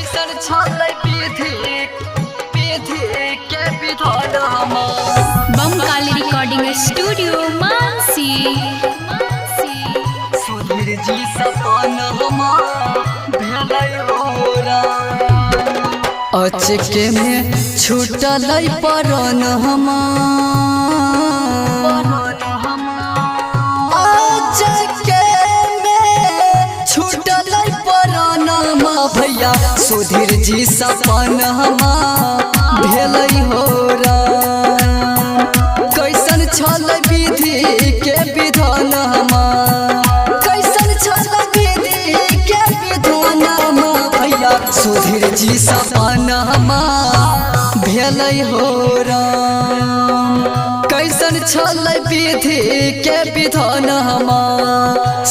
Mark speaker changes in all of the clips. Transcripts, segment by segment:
Speaker 1: कैसन छलै विधि के विधान
Speaker 2: बम काली रिकॉर्डिंग स्टूडियो मानसी।
Speaker 1: सुधीर जी सपन भेलै होरा अचके में छूटल परन भैया सुधीर जी सपन भेलै होरा कैसन छल विधि के विधान कैसन छल विधि के विधान भैया सुधीर जी सपन भेलै होरा कैसन छल विधि के विधान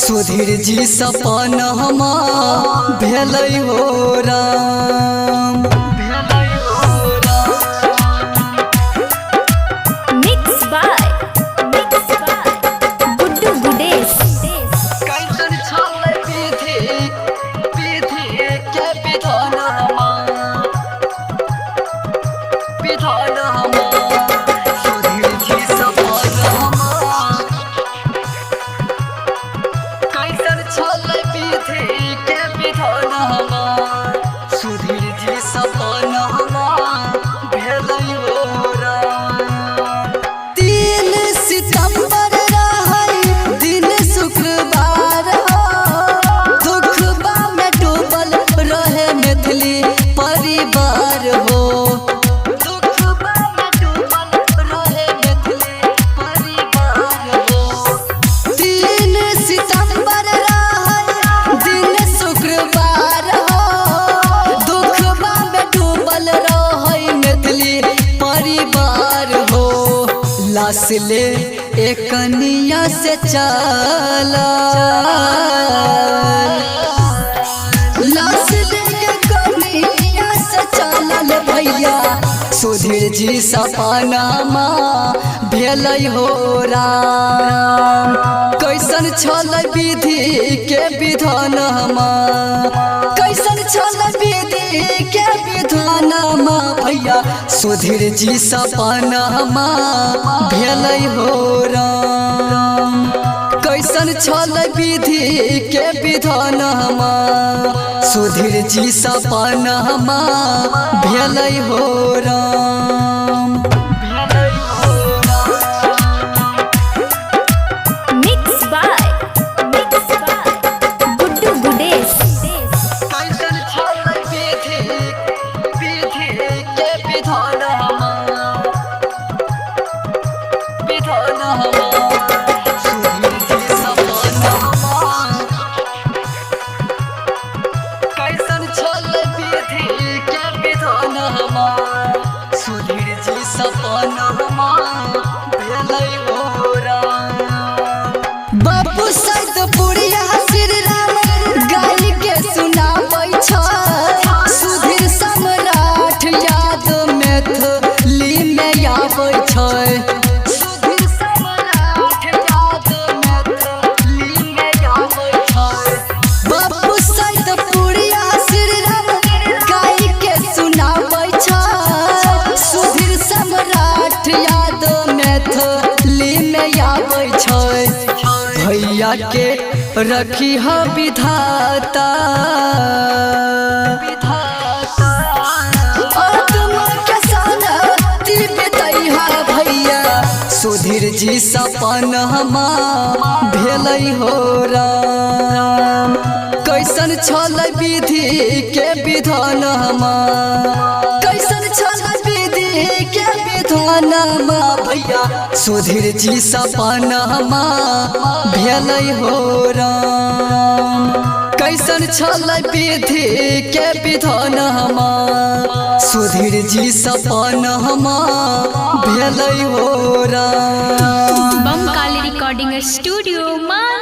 Speaker 1: सुधीर जी सपन भेलै होरा
Speaker 2: मिक्स बाय गुड्डू गुडेश।
Speaker 1: कैसन छल विधि के विधान सुधीर जी सपन कैसन छल विधि के विधान सुधीर जी सपन भेलै होरा 3 सितंबर रहै दिन शुक्रवार दुखबा में डूबल रहे मैथिली परिवार हो दुखबा में डूबल रहे मैथिली परिवार हो 3 सितंबर रहै दिन शुक्रवार दुखबा में डूबल रहे मैथिली परिवार हो लाश ले एक कनिया से चला लाश ले एक कनिया से चलल भैया सुधीर जी सपना भेलै होरा कैसन छल विधि के विधान कैसन छल विधि के विधान भैया सुधीर जी सपना भेलै होरा कैसन छल विधि के विधान सुधीर जी सपना भेलै होरा
Speaker 2: मिक्स बाय गुड्डू गुडेश।
Speaker 1: कैसन छल विधि के विधान सुधीर जी सपना कैसन छल विधि के विधान सुधीर जी सपना भेलै होरा बाबू सैद पुरिया श्री राम गाय के सुनाबै छ सुधीर सम्राट याद मैथिली में आबै छ सुधीर सम्राट याद मैथिली में आबै छ बाबू सैद पुरिया श्री राम गाय के सुनाबै छ सुधीर सम्राट याद मैथिली में आबै छ भैया के रखी ह विधाता आत्मा के शांति बितैहा भैया सुधीर जी सपन भेलै होरा कैसन छल विधि के विधान कैसन छल विधि के विधान भैया सुधीर जी सपन भेलै होरा कैसन छल विधि के विधान सुधीर जी सपन भेलै होरा
Speaker 2: बम काली रिकॉर्डिंग स्टूडियो मानसी।